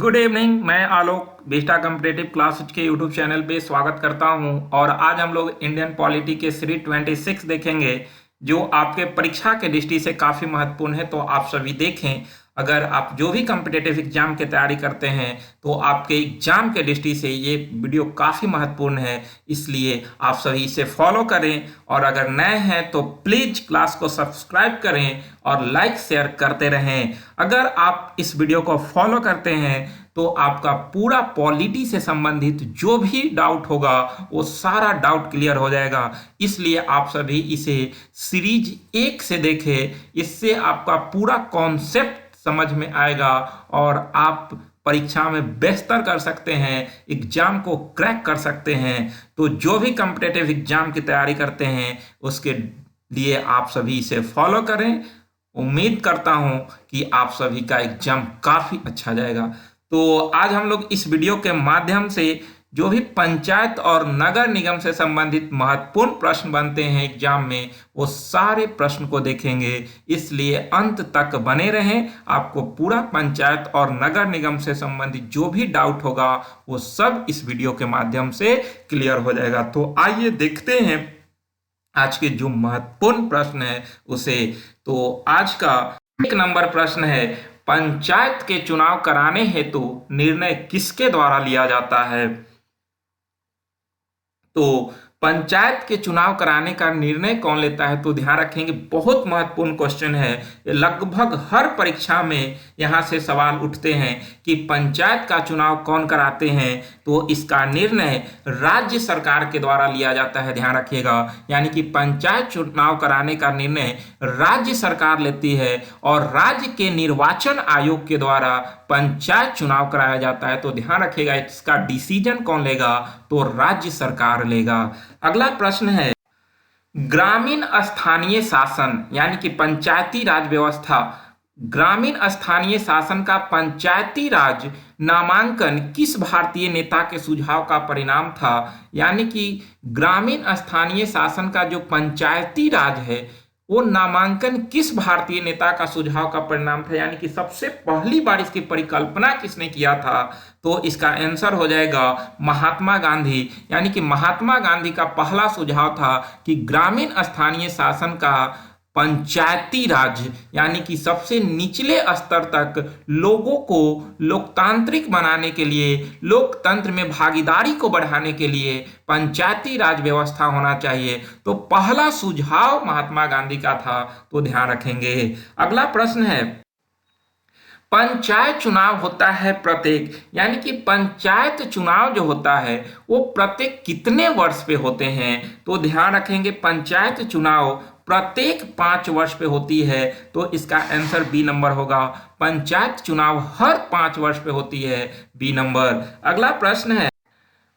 Good evening. मैं आलोक vista competitive classes के YouTube channel पे स्वागत करता हूं और आज हम लोग इंडियन पॉलिटी के सीरीज 26 देखेंगे जो आपके परीक्षा के दृष्टि से काफ़ी महत्वपूर्ण है। तो आप सभी देखें, अगर आप जो भी कॉम्पिटिटिव एग्जाम की तैयारी करते हैं तो आपके एग्जाम के दृष्टि से ये वीडियो काफ़ी महत्वपूर्ण है, इसलिए आप सभी इसे फॉलो करें। और अगर नए हैं तो प्लीज़ क्लास को सब्सक्राइब करें और लाइक शेयर करते रहें। अगर आप इस वीडियो को फॉलो करते हैं तो आपका पूरा पॉलिटी से संबंधित जो भी डाउट होगा वो सारा डाउट क्लियर हो जाएगा। इसलिए आप सभी इसे सीरीज 1 से देखें, इससे आपका पूरा कॉन्सेप्ट समझ में आएगा और आप परीक्षा में बेहतर कर सकते हैं, एग्जाम को क्रैक कर सकते हैं। तो जो भी कॉम्पिटिटिव एग्जाम की तैयारी करते हैं उसके लिए आप सभी इसे फॉलो करें। उम्मीद करता हूं कि आप सभी का एग्जाम काफ़ी अच्छा जाएगा। तो आज हम लोग इस वीडियो के माध्यम से जो भी पंचायत और नगर निगम से संबंधित महत्वपूर्ण प्रश्न बनते हैं एग्जाम में, वो सारे प्रश्न को देखेंगे। इसलिए अंत तक बने रहें, आपको पूरा पंचायत और नगर निगम से संबंधित जो भी डाउट होगा वो सब इस वीडियो के माध्यम से क्लियर हो जाएगा। तो आइए देखते हैं आज के जो महत्वपूर्ण प्रश्न है उसे। तो आज का 1 नंबर प्रश्न है, पंचायत के चुनाव कराने हेतु निर्णय किसके द्वारा लिया जाता है? तो पंचायत के चुनाव कराने का निर्णय कौन लेता है? तो ध्यान रखेंगे, बहुत महत्वपूर्ण क्वेश्चन है। लगभग हर परीक्षा में यहाँ से सवाल उठते हैं कि पंचायत का चुनाव कौन कराते हैं। तो इसका निर्णय राज्य सरकार के द्वारा लिया जाता है, ध्यान रखिएगा। यानी कि पंचायत चुनाव कराने का निर्णय राज्य सरकार लेती है और राज्य के निर्वाचन आयोग के द्वारा पंचायत चुनाव कराया जाता है। तो ध्यान रखिएगा, इसका डिसीजन कौन लेगा? तो राज्य सरकार लेगा। अगला प्रश्न है, ग्रामीण स्थानीय शासन यानी कि पंचायती राज व्यवस्था, ग्रामीण स्थानीय शासन का पंचायती राज नामांकन किस भारतीय नेता के सुझाव का परिणाम था? यानी कि ग्रामीण स्थानीय शासन का जो पंचायती राज है वो नामांकन किस भारतीय नेता का सुझाव का परिणाम था? यानी कि सबसे पहली बार इसकी परिकल्पना किसने किया था? तो इसका आंसर हो जाएगा महात्मा गांधी। यानी कि महात्मा गांधी का पहला सुझाव था कि ग्रामीण स्थानीय शासन का पंचायती राज यानी कि सबसे निचले स्तर तक लोगों को लोकतांत्रिक बनाने के लिए, लोकतंत्र में भागीदारी को बढ़ाने के लिए पंचायती राज व्यवस्था होना चाहिए। तो पहला सुझाव महात्मा गांधी का था, तो ध्यान रखेंगे। अगला प्रश्न है, पंचायत चुनाव होता है प्रत्येक, यानी कि पंचायत चुनाव जो होता है वो प्रत्येक कितने वर्ष पे होते हैं? तो ध्यान रखेंगे, पंचायत चुनाव प्रत्येक 5 वर्ष पे होती है। तो इसका आंसर बी नंबर होगा, पंचायत चुनाव हर 5 वर्ष पे होती है, बी नंबर। अगला प्रश्न है,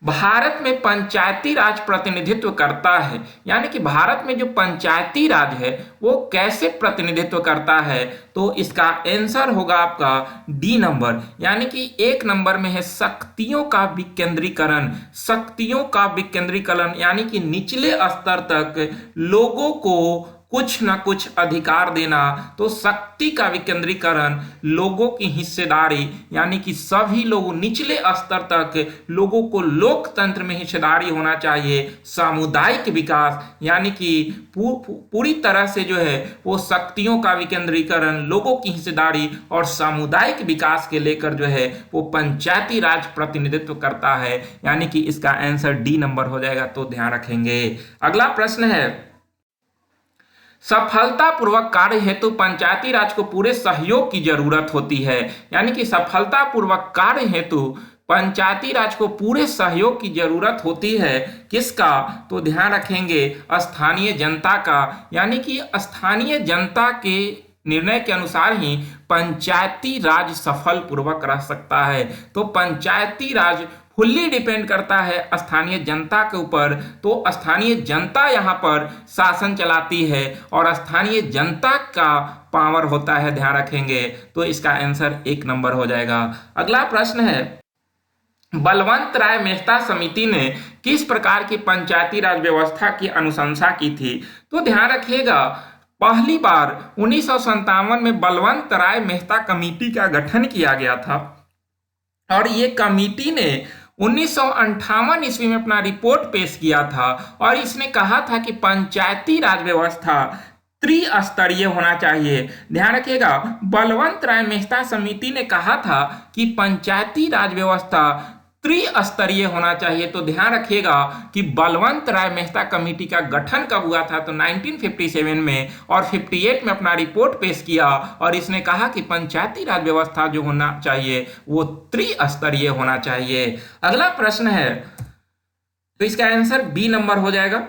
भारत में पंचायती राज प्रतिनिधित्व करता है, यानी कि भारत में जो पंचायती राज है वो कैसे प्रतिनिधित्व करता है? तो इसका आंसर होगा आपका डी नंबर। यानी कि 1 नंबर में है शक्तियों का विकेंद्रीकरण। शक्तियों का विकेंद्रीकरण यानी कि निचले स्तर तक लोगों को कुछ ना कुछ अधिकार देना। तो शक्ति का विकेंद्रीकरण, लोगों की हिस्सेदारी, यानी कि सभी लोग निचले स्तर तक लोगों को लोकतंत्र में हिस्सेदारी होना चाहिए। सामुदायिक विकास यानी कि पूरी तरह से जो है वो शक्तियों का विकेंद्रीकरण, लोगों की हिस्सेदारी और सामुदायिक विकास के लेकर जो है वो पंचायती राज प्रतिनिधित्व करता है। यानी कि इसका आंसर डी नंबर हो जाएगा, तो ध्यान रखेंगे। अगला प्रश्न है, सफलतापूर्वक कार्य हेतु पंचायती राज को पूरे सहयोग की जरूरत होती है। यानी कि सफलतापूर्वक कार्य हेतु पंचायती राज को पूरे सहयोग की जरूरत होती है। किसका? तो ध्यान रखेंगे, स्थानीय जनता का। यानी कि स्थानीय जनता के निर्णय के अनुसार ही पंचायती राज सफल पूर्वक रह सकता है। तो पंचायती राज फुल्ली डिपेंड करता है स्थानीय जनता के ऊपर। तो स्थानीय जनता यहाँ पर शासन चलाती है और स्थानीय जनता का पावर होता है, ध्यान रखेंगे। तो इसका आंसर 1 नंबर हो जाएगा। अगला प्रश्न है, बलवंत राय मेहता समिति ने किस प्रकार की पंचायती राज व्यवस्था की अनुशंसा की थी? तो ध्यान रखिएगा, पहली बार 1957 में बलवंत राय मेहता कमेटी का गठन किया गया था और ये कमिटी ने 1958 ईस्वी में अपना रिपोर्ट पेश किया था और इसने कहा था कि पंचायती राज व्यवस्था त्रिस्तरीय होना चाहिए। ध्यान रखिएगा, बलवंत राय मेहता समिति ने कहा था कि पंचायती राज व्यवस्था त्रिस्तरीय होना चाहिए। तो ध्यान रखिएगा कि बलवंत राय मेहता कमेटी का गठन कब हुआ था, तो 1957 में, और 58 में अपना रिपोर्ट पेश किया और इसने कहा कि पंचायती राज व्यवस्था जो होना चाहिए वो त्रिस्तरीय होना चाहिए। अगला प्रश्न है, तो इसका आंसर बी नंबर हो जाएगा,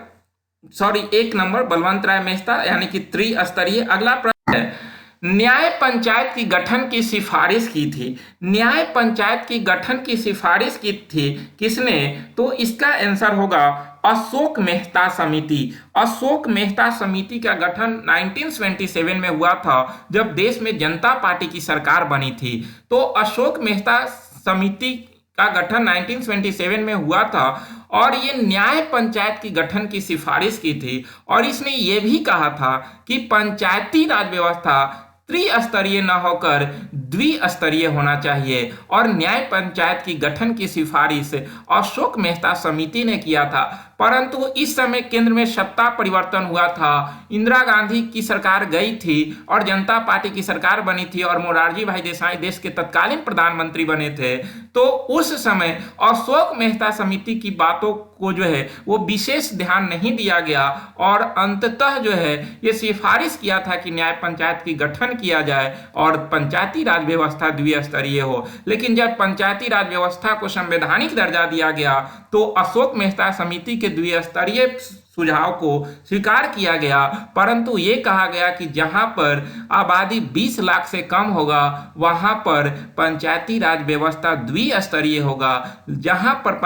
सॉरी 1 नंबर बलवंत राय मेहता यानी कि त्रिस्तरीय। अगला प्रश्न है, न्याय पंचायत की गठन की सिफारिश की थी। न्याय पंचायत की गठन की सिफारिश की थी किसने, तो इसका आंसर होगा अशोक मेहता समिति। अशोक मेहता समिति का गठन 1977 में हुआ था जब देश में जनता पार्टी की सरकार बनी थी। तो अशोक मेहता समिति का गठन 1977 में हुआ था और ये न्याय पंचायत की गठन की सिफारिश की थी और इसने ये भी कहा था कि पंचायती राज व्यवस्था त्रिस्तरीय न होकर द्विस्तरीय होना चाहिए और न्याय पंचायत की गठन की सिफारिश अशोक मेहता समिति ने किया था। परंतु इस समय केंद्र में सत्ता परिवर्तन हुआ था, इंदिरा गांधी की सरकार गई थी और जनता पार्टी की सरकार बनी थी और मोरारजी भाई देसाई देश के तत्कालीन प्रधानमंत्री बने थे। तो उस समय अशोक मेहता समिति की बातों को जो है वो विशेष ध्यान नहीं दिया गया और अंततः जो है ये सिफारिश किया था कि न्याय पंचायत की गठन किया जाए और पंचायती राज व्यवस्था द्विस्तरीय हो। लेकिन जब पंचायती राज व्यवस्था को संवैधानिक दर्जा दिया गया तो अशोक मेहता समिति के द्विस्तरीय सुझाव को स्वीकार किया गया, परंतु ये कहा गया कि जहां पर आबादी 20 लाख से कम होगा वहां पर पंचायती राज व्यवस्था द्विस्तरीय होगा, जहां पर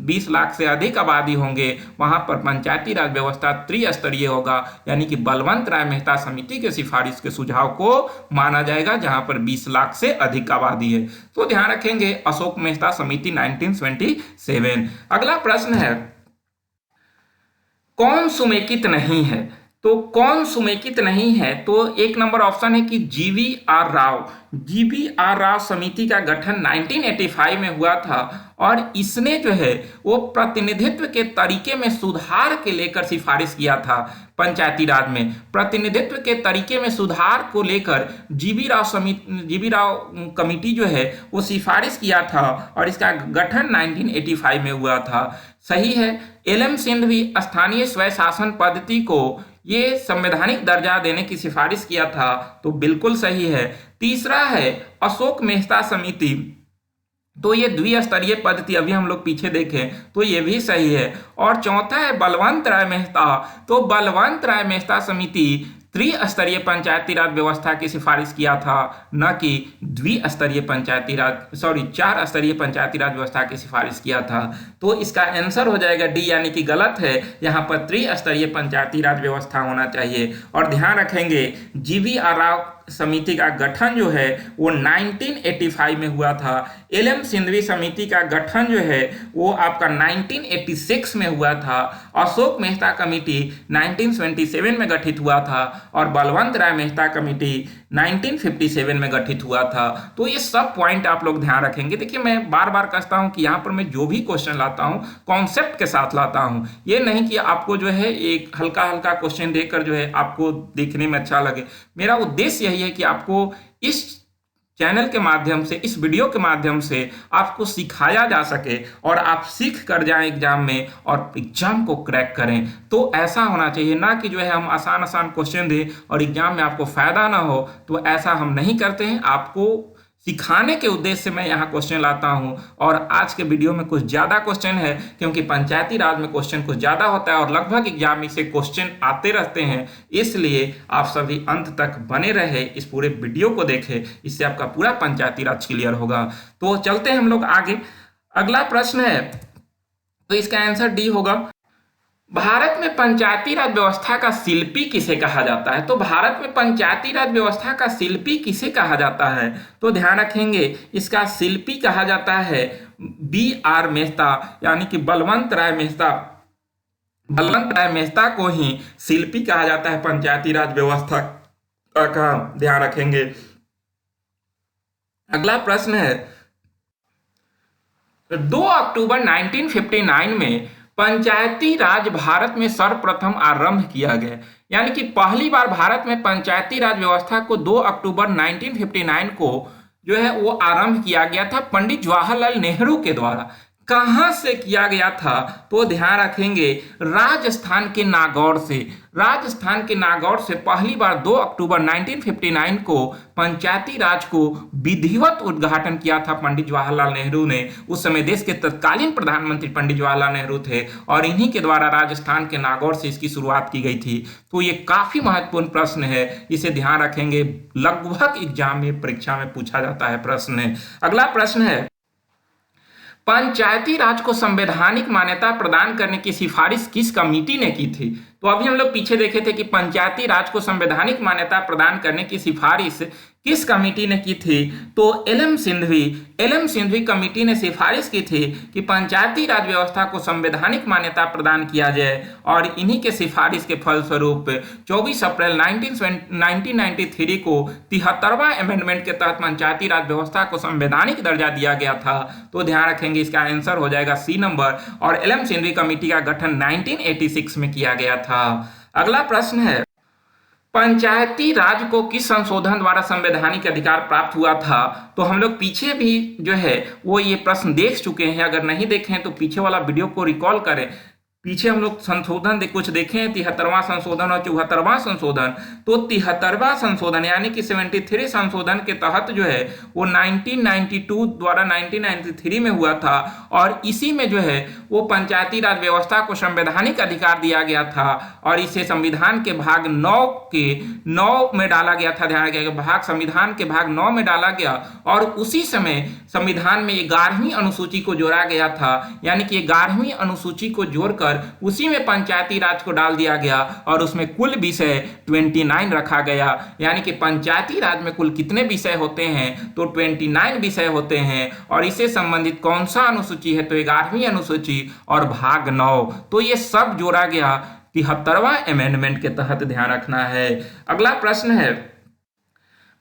20 लाख से अधिक आबादी होंगे वहां पर पंचायती राज व्यवस्था त्रिस्तरीय होगा। यानी कि बलवंत राय मेहता समिति के सिफारिश के सुझाव को माना जाएगा जहां पर 20 लाख से अधिक आबादी है। तो ध्यान रखेंगे अशोक मेहता समिति 1927। अगला प्रश्न है, कौन सुमेकित नहीं है, तो कौन सुमेकित नहीं है, तो 1 नंबर ऑप्शन है कि GVR राव। GVR राव समिति का गठन 1985 में हुआ था और इसने जो है वो प्रतिनिधित्व के तरीके में सुधार के लेकर सिफारिश किया था। पंचायती राज में प्रतिनिधित्व के तरीके में सुधार को लेकर GV राव कमेटी जो है वो सिफारिश किया था और इसका गठन 1985 में हुआ था। सही है। LM सिंघवी स्थानीय स्वशासन पद्धति को ये संवैधानिक दर्जा देने की सिफारिश किया था, तो बिल्कुल सही है। तीसरा है अशोक मेहता समिति, तो ये द्विस्तरीय पद्धति अभी हम लोग पीछे देखें तो ये भी सही है। और चौथा है बलवंत राय मेहता, तो बलवंत राय मेहता समिति त्रिस्तरीय पंचायती राज व्यवस्था की सिफारिश किया था, न कि द्विस्तरीय पंचायती राज 4 स्तरीय पंचायती राज व्यवस्था की सिफारिश किया था। तो इसका आंसर हो जाएगा डी, यानी कि गलत है, यहाँ पर त्रिस्तरीय पंचायती राज व्यवस्था होना चाहिए। और ध्यान रखेंगे GVR राव समिति का गठन जो है वो 1985 में हुआ था। LM सिंघवी समिति का गठन जो है वो आपका 1986 में हुआ था। अशोक मेहता कमेटी 1927 में गठित हुआ था और बलवंत राय मेहता कमेटी 1957 में गठित हुआ था। तो ये सब पॉइंट आप लोग ध्यान रखेंगे। देखिए मैं बार बार कहता हूं कि यहाँ पर मैं जो भी क्वेश्चन लाता हूं कॉन्सेप्ट के साथ लाता हूं, ये नहीं कि आपको जो है एक हल्का हल्का क्वेश्चन देकर जो है आपको देखने में अच्छा लगे। मेरा उद्देश्य यही है कि आपको इस चैनल के माध्यम से, इस वीडियो के माध्यम से आपको सिखाया जा सके और आप सीख कर जाएं एग्जाम में और एग्जाम को क्रैक करें। तो ऐसा होना चाहिए, ना कि जो है हम आसान आसान क्वेश्चन दें और एग्जाम में आपको फायदा ना हो। तो ऐसा हम नहीं करते हैं, आपको सिखाने के उद्देश्य से मैं यहाँ क्वेश्चन लाता हूँ। और आज के वीडियो में कुछ ज़्यादा क्वेश्चन है क्योंकि पंचायती राज में क्वेश्चन कुछ ज़्यादा होता है और लगभग एग्जाम में से क्वेश्चन आते रहते हैं, इसलिए आप सभी अंत तक बने रहे, इस पूरे वीडियो को देखें, इससे आपका पूरा पंचायती राज क्लियर होगा। तो चलते हैं हम लोग आगे। अगला प्रश्न है, तो इसका आंसर डी होगा। भारत में पंचायती राज व्यवस्था का शिल्पी किसे कहा जाता है, तो भारत में पंचायती राज व्यवस्था का शिल्पी किसे कहा जाता है, तो ध्यान रखेंगे इसका शिल्पी कहा जाता है BR मेहता, यानी कि बलवंत राय मेहता। बलवंत राय मेहता को ही शिल्पी कहा जाता है पंचायती राज व्यवस्था का, ध्यान रखेंगे। अगला प्रश्न है, 2 अक्टूबर 1959 में पंचायती राज भारत में सर्वप्रथम आरंभ किया गया। यानी कि पहली बार भारत में पंचायती राज व्यवस्था को 2 अक्टूबर 1959 को जो है वो आरंभ किया गया था पंडित जवाहरलाल नेहरू के द्वारा। कहां से किया गया था तो ध्यान रखेंगे, राजस्थान के नागौर से। राजस्थान के नागौर से पहली बार 2 अक्टूबर 1959 को पंचायती राज को विधिवत उद्घाटन किया था पंडित जवाहरलाल नेहरू ने। उस समय देश के तत्कालीन प्रधानमंत्री पंडित जवाहरलाल नेहरू थे और इन्हीं के द्वारा राजस्थान के नागौर से इसकी शुरुआत की गई थी। तो ये काफी महत्वपूर्ण प्रश्न है, इसे ध्यान रखेंगे, लगभग एग्जाम में परीक्षा में पूछा जाता है प्रश्न। अगला प्रश्न है, पंचायती राज को संवैधानिक मान्यता प्रदान करने की सिफारिश किस कमेटी ने की थी? तो अभी हम लोग पीछे देखे थे कि पंचायती राज को संवैधानिक मान्यता प्रदान करने की सिफारिश किस कमेटी ने की थी? तो एल सिंघवी कमेटी ने सिफारिश की थी कि पंचायती राज व्यवस्था को संवैधानिक मान्यता प्रदान किया जाए और इन्हीं के सिफारिश के फलस्वरूप 24 अप्रैल 1993 को 73वां अमेंडमेंट के तहत पंचायती राज व्यवस्था को संवैधानिक दर्जा दिया गया था। तो ध्यान रखेंगे, इसका आंसर हो जाएगा सी नंबर। और एल सिंघवी कमेटी का गठन 1986 में किया गया था। अगला प्रश्न है, पंचायती राज को किस संशोधन द्वारा संवैधानिक अधिकार प्राप्त हुआ था? तो हम लोग पीछे भी जो है वो ये प्रश्न देख चुके हैं, अगर नहीं देखे हैं तो पीछे वाला वीडियो को रिकॉल करें। पीछे हम लोग संशोधन कुछ देखे हैं, 73वां संशोधन और 74वां संशोधन। तो 73वां संशोधन यानी कि 73 संशोधन के तहत जो है वो 1992 द्वारा 1993 में हुआ था और इसी में जो है वो पंचायती राज व्यवस्था को संवैधानिक अधिकार दिया गया था और इसे संविधान के भाग 9 में डाला गया था। ध्यान रखिएगा, संविधान के भाग 9 में डाला गया और उसी समय संविधान में 11वीं अनुसूची को जोड़ा गया था। यानी कि 11वीं अनुसूची को जोड़कर उसी में पंचायती राज को डाल दिया गया और उसमें कुल विषय 29 रखा गया। यानी कि पंचायती राज में कुल कितने विषय होते हैं? तो 29 विषय होते हैं और इससे संबंधित कौन सा अनुसूची है? तो 11वीं अनुसूची और भाग 9। तो ये सब जोड़ा गया 73वां अमेंडमेंट के तहत, ध्यान रखना है। अगला प्रश्न है,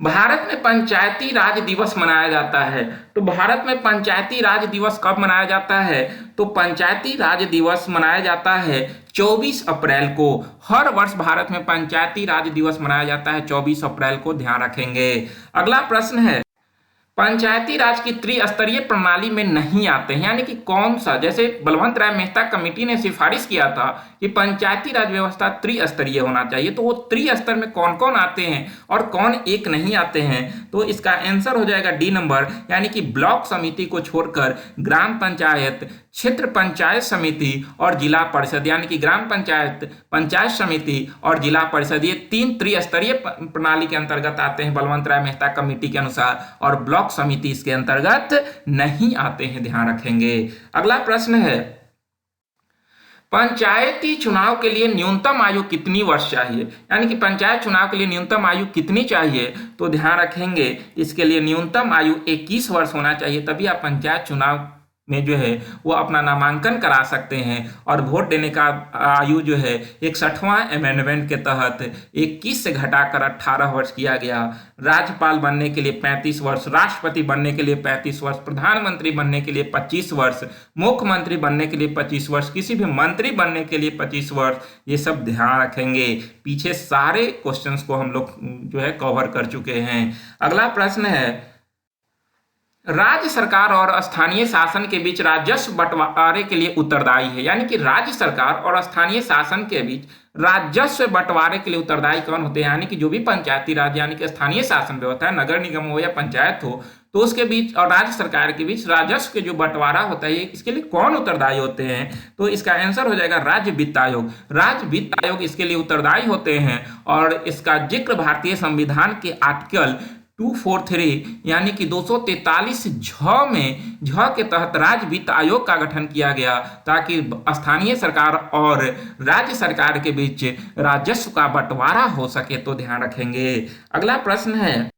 भारत में पंचायती राज दिवस मनाया जाता है। तो भारत में पंचायती राज दिवस कब मनाया जाता है? तो पंचायती राज दिवस मनाया जाता है 24 अप्रैल को। हर वर्ष भारत में पंचायती राज दिवस मनाया जाता है 24 अप्रैल को, ध्यान रखेंगे। अगला प्रश्न है, पंचायती राज की त्रिस्तरीय प्रणाली में नहीं आते हैं, यानी कि कौन सा? जैसे बलवंत राय मेहता कमेटी ने सिफारिश किया था कि पंचायती राज व्यवस्था त्रिस्तरीय होना चाहिए, तो वो त्रिस्तर में कौन कौन आते हैं और कौन एक नहीं आते हैं? तो इसका आंसर हो जाएगा डी नंबर, यानी कि ब्लॉक समिति को छोड़कर ग्राम पंचायत, क्षेत्र पंचायत समिति और जिला परिषद। यानी कि ग्राम पंचायत, पंचायत समिति और जिला परिषद, ये 3 त्रिस्तरीय प्रणाली के अंतर्गत आते हैं बलवंत राय मेहता कमेटी के अनुसार, और ब्लॉक समिति इसके अंतर्गत नहीं आते हैं, ध्यान रखेंगे। अगला प्रश्न है, पंचायती चुनाव के लिए न्यूनतम आयु कितनी वर्ष चाहिए? यानी कि पंचायत चुनाव के लिए न्यूनतम आयु कितनी चाहिए? तो ध्यान रखेंगे, इसके लिए न्यूनतम आयु 21 वर्ष होना चाहिए, तभी आप पंचायत चुनाव में जो है वो अपना नामांकन करा सकते हैं। और वोट देने का आयु जो है 61वां अमेंडमेंट के तहत 21 से घटाकर 18 वर्ष किया गया। राज्यपाल बनने के लिए 35 वर्ष, राष्ट्रपति बनने के लिए 35 वर्ष, प्रधानमंत्री बनने के लिए 25 वर्ष, मुख्यमंत्री बनने के लिए 25 वर्ष, किसी भी मंत्री बनने के लिए 25 वर्ष, ये सब ध्यान रखेंगे। पीछे सारे क्वेश्चंस को हम लोग जो है कवर कर चुके हैं। अगला प्रश्न है, राज्य सरकार और स्थानीय शासन के बीच राजस्व बंटवारे के लिए उत्तरदायी है। यानी कि राज्य सरकार और स्थानीय शासन के बीच राजस्व बंटवारे के लिए उत्तरदायी कौन होते हैं? यानी कि जो भी पंचायती राज यानी कि स्थानीय शासन व्यवस्था है, नगर निगम हो या पंचायत हो, तो उसके बीच और राज्य सरकार के बीच राजस्व के जो बंटवारा होता है, इसके लिए कौन उत्तरदायी होते हैं? तो इसका आंसर हो जाएगा राज्य वित्त आयोग। राज्य वित्त आयोग इसके लिए उत्तरदायी होते हैं और इसका जिक्र भारतीय संविधान के आर्टिकल 243 यानी कि 243 झ के तहत राज्य वित्त आयोग का गठन किया गया, ताकि स्थानीय सरकार और राज्य सरकार के बीच राजस्व का बंटवारा हो सके, तो ध्यान रखेंगे। अगला प्रश्न है,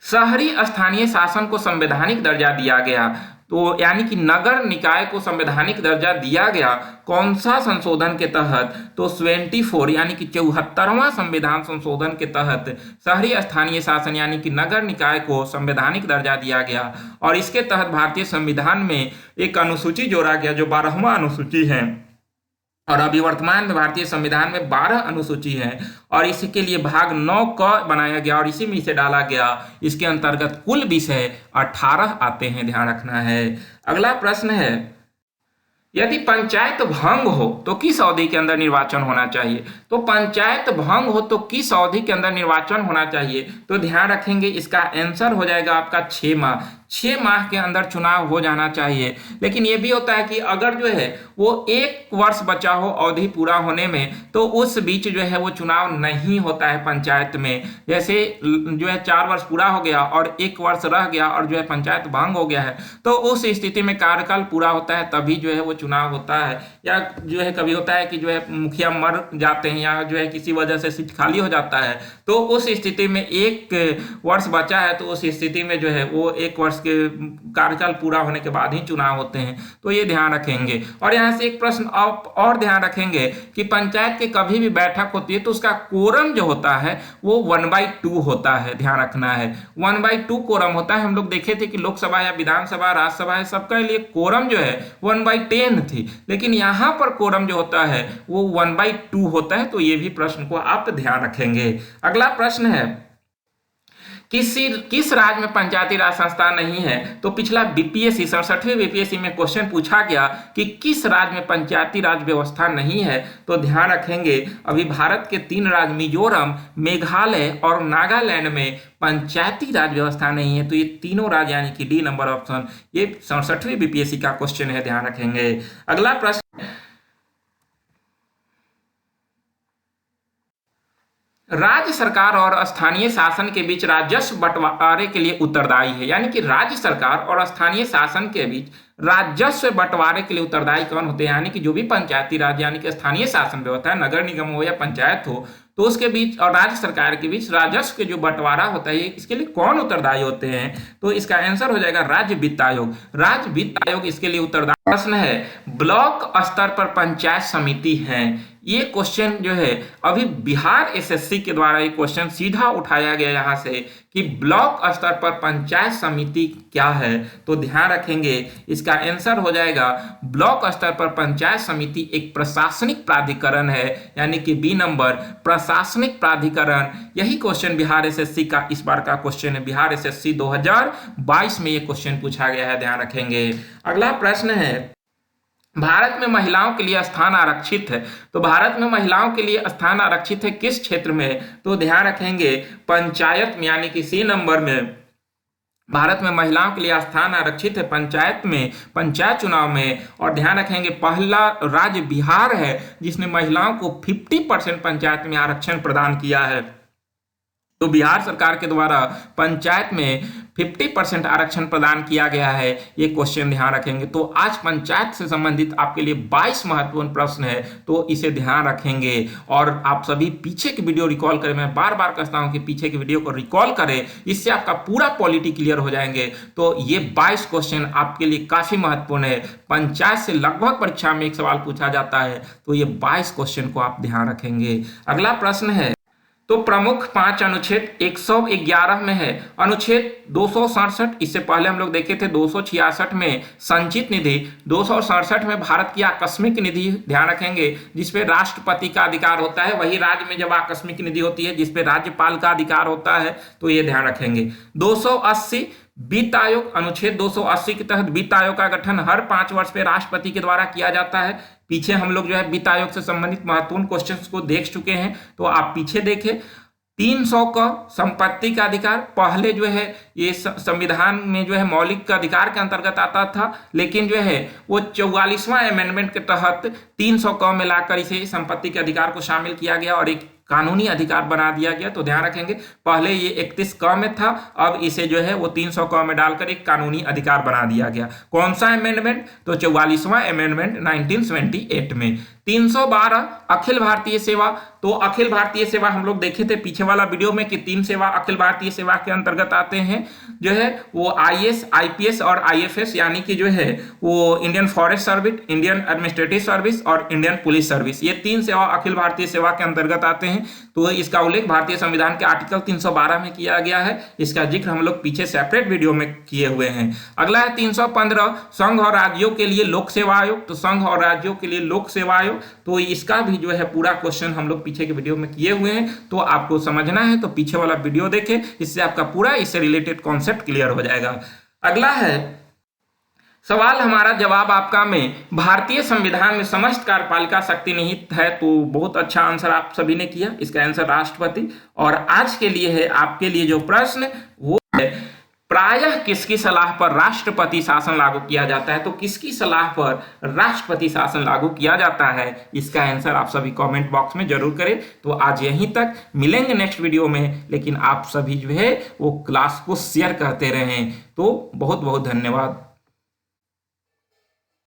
शहरी स्थानीय शासन को संवैधानिक दर्जा दिया गया। तो यानी कि नगर निकाय को संवैधानिक दर्जा दिया गया कौन सा संशोधन के तहत? तो 74 यानी कि 74वां संविधान संशोधन के तहत शहरी स्थानीय शासन यानी कि नगर निकाय को संवैधानिक दर्जा दिया गया। और इसके तहत भारतीय संविधान में एक अनुसूची जोड़ा गया जो 12वां अनुसूची है। और अभी वर्तमान में भारतीय संविधान में 12 अनुसूची है और इसके लिए भाग 9 क बनाया गया और इसी में इसे डाला गया। इसके अंतर्गत कुल विषय 18 आते हैं, ध्यान रखना है। अगला प्रश्न है, यदि पंचायत भंग हो तो किस अवधि के अंदर निर्वाचन होना चाहिए? तो पंचायत भंग हो तो किस अवधि के अंदर निर्वाचन होना चाहिए? तो ध्यान रखेंगे इसका आंसर हो जाएगा आपका 6 माह। 6 माह के अंदर चुनाव हो जाना चाहिए। लेकिन यह भी होता है कि अगर जो है वो 1 वर्ष बचा हो अवधि पूरा होने में तो उस बीच जो है वो चुनाव नहीं होता है पंचायत में। जैसे जो है 4 वर्ष पूरा हो गया और 1 वर्ष रह गया और जो है पंचायत भंग हो गया है तो उस स्थिति में कार्यकाल पूरा होता है तभी जो है वो चुनाव होता है। या जो है कभी होता है कि जो है मुखिया मर जाते हैं या जो है किसी वजह से सीट खाली हो जाता है तो उस स्थिति में 1 वर्ष बचा है तो उस स्थिति में जो है वो 1 वर्ष के कार्यकाल पूरा होने के बाद ही चुनाव होते हैं। तो ये ध्यान रखेंगे। और यहाँ से एक प्रश्न और ध्यान रखेंगे कि पंचायत की कभी भी बैठक होती है तो उसका कोरम जो होता है वो 1/2 होता है, ध्यान रखना है। 1/2 कोरम होता है। हम लोग देखे थे कि लोकसभा या विधानसभा राज्यसभा है सबका लिए कोरम जो है 1/10 थी, लेकिन यहाँ पर कोरम जो होता है वो 1/2 होता है। तो ये भी प्रश्न को आप ध्यान रखेंगे। अगला प्रश्न है, किस राज्य में पंचायती राज संस्था नहीं है? तो पिछला बीपीएससी 67वें बीपीएससी में क्वेश्चन पूछा गया कि किस राज्य में पंचायती राज व्यवस्था नहीं है? तो ध्यान रखेंगे अभी भारत के 3 राज्य मिजोरम, मेघालय और नागालैंड में पंचायती राज व्यवस्था नहीं है। तो ये तीनों राज्य यानी कि डी नंबर ऑप्शन ये 67वें बीपीएससी का क्वेश्चन है, ध्यान रखेंगे। अगला प्रश्न, राज्य सरकार और स्थानीय शासन के बीच राजस्व बंटवारे के लिए उत्तरदायी है। यानी कि राज्य सरकार और स्थानीय शासन के बीच राजस्व बंटवारे के लिए उत्तरदायी कौन होते हैं? यानी कि जो भी पंचायती राज यानी कि स्थानीय शासन व्यवस्था है, नगर निगम हो या पंचायत हो, तो उसके बीच और राज्य सरकार के बीच राजस्व के जो बंटवारा होता है इसके लिए कौन उत्तरदायी होते हैं? तो इसका आंसर हो जाएगा राज्य वित्त आयोग। राज्य वित्त आयोग इसके लिए उत्तरदायी। प्रश्न है, ब्लॉक स्तर पर पंचायत समिति है। ये क्वेश्चन जो है अभी बिहार एसएससी के द्वारा ये क्वेश्चन सीधा उठाया गया यहाँ से कि ब्लॉक स्तर पर पंचायत समिति क्या है? तो ध्यान रखेंगे इसका आंसर हो जाएगा ब्लॉक स्तर पर पंचायत समिति एक प्रशासनिक प्राधिकरण है, यानी कि बी नंबर प्रशासनिक प्राधिकरण। यही क्वेश्चन बिहार एसएससी का इस बार का क्वेश्चन है। बिहार एसएससी 2022 में ये क्वेश्चन पूछा गया है, ध्यान रखेंगे। अगला प्रश्न है, भारत में महिलाओं के लिए स्थान आरक्षित है। तो भारत में महिलाओं के लिए स्थान आरक्षित है किस क्षेत्र में? तो ध्यान रखेंगे पंचायत में, यानी कि सी नंबर में भारत में महिलाओं के लिए स्थान आरक्षित है पंचायत में, पंचायत चुनाव में। और ध्यान रखेंगे पहला राज्य बिहार है जिसने महिलाओं को 50% पंचायत में आरक्षण प्रदान किया है। तो बिहार सरकार के द्वारा पंचायत में 50% आरक्षण प्रदान किया गया है, ये क्वेश्चन ध्यान रखेंगे। तो आज पंचायत से संबंधित आपके लिए 22 महत्वपूर्ण प्रश्न है, तो इसे ध्यान रखेंगे। और आप सभी पीछे की वीडियो रिकॉल करें, मैं बार बार कहता हूं कि पीछे की वीडियो को रिकॉल करें, इससे आपका पूरा पॉलिटी क्लियर हो जाएंगे। तो ये 22 क्वेश्चन आपके लिए काफी महत्वपूर्ण है। पंचायत से लगभग परीक्षा में एक सवाल पूछा जाता है, तो ये 22 क्वेश्चन को आप ध्यान रखेंगे। अगला प्रश्न है, तो प्रमुख 5 अनुच्छेद 111 में है। अनुच्छेद 267, इससे पहले हम लोग देखे थे 266 में संचित निधि, 267 में भारत की आकस्मिक निधि, ध्यान रखेंगे जिसपे राष्ट्रपति का अधिकार होता है। वही राज्य में जब आकस्मिक निधि होती है जिसपे राज्यपाल का अधिकार होता है, तो ये ध्यान रखेंगे। 280 वित्त आयोग, अनुच्छेद 280 के तहत वित्त आयोग का गठन हर 5 वर्ष पे राष्ट्रपति के द्वारा किया जाता है। पीछे हम लोग जो है वित्त आयोग से संबंधित महत्वपूर्ण क्वेश्चंस को देख चुके हैं, तो आप पीछे देखें। 300 का संपत्ति का अधिकार, पहले जो है ये संविधान में जो है मौलिक का अधिकार के अंतर्गत आता था, लेकिन जो है वो 44वां अमेंडमेंट के तहत 300 क में लाकर इसे संपत्ति के अधिकार को शामिल किया गया और एक कानूनी अधिकार बना दिया गया। तो ध्यान रखेंगे, पहले ये 31 क में था, अब इसे जो है वो 300 क में डालकर एक कानूनी अधिकार बना दिया गया। कौन सा अमेंडमेंट? तो 44वां अमेंडमेंट 1978 में। 312 अखिल भारतीय सेवा। तो अखिल भारतीय सेवा हम लोग देखे थे पीछे वाला वीडियो में कि 3 सेवा अखिल भारतीय सेवा के अंतर्गत आते हैं, जो है वो आईएएस, आईपीएस और आईएफएस, यानी कि जो है वो Indian forest service, Indian administrative service और इंडियन पुलिस सर्विस, ये 3 सेवा अखिल भारतीय सेवा के अंतर्गत आते हैं। तो इसका उल्लेख भारतीय संविधान के आर्टिकल 312 में किया गया है। इसका जिक्र हम लोग पीछे सेपरेट वीडियो में किए हुए हैं। अगला है 315 संघ और राज्यों के लिए लोक सेवा आयोग। तो संघ और राज्यों के लिए लोक सेवा आयोग, तो इसका भी जो है पूरा क्वेश्चन हम लोग पीछे के वीडियो में किए हुए हैं। तो आपको समझना है तो पीछे वाला वीडियो देखें, इससे आपका पूरा इससे रिलेटेड कॉन्सेप्ट क्लियर हो जाएगा। अगला है सवाल हमारा जवाब आपका में, भारतीय संविधान में समस्त कार्यपालिका शक्ति निहित है। तो बहुत अच्छा आंसर आप सभी ने किया, इसका आंसर राष्ट्रपति। और आज के लिए है आपके लिए जो प्रश्न वो है, प्रायः किसकी सलाह पर राष्ट्रपति शासन लागू किया जाता है? तो किसकी सलाह पर राष्ट्रपति शासन लागू किया जाता है, इसका आंसर आप सभी कमेंट बॉक्स में जरूर करें। तो आज यहीं तक, मिलेंगे नेक्स्ट वीडियो में, लेकिन आप सभी जो है वो क्लास को शेयर करते रहें। तो बहुत बहुत धन्यवाद।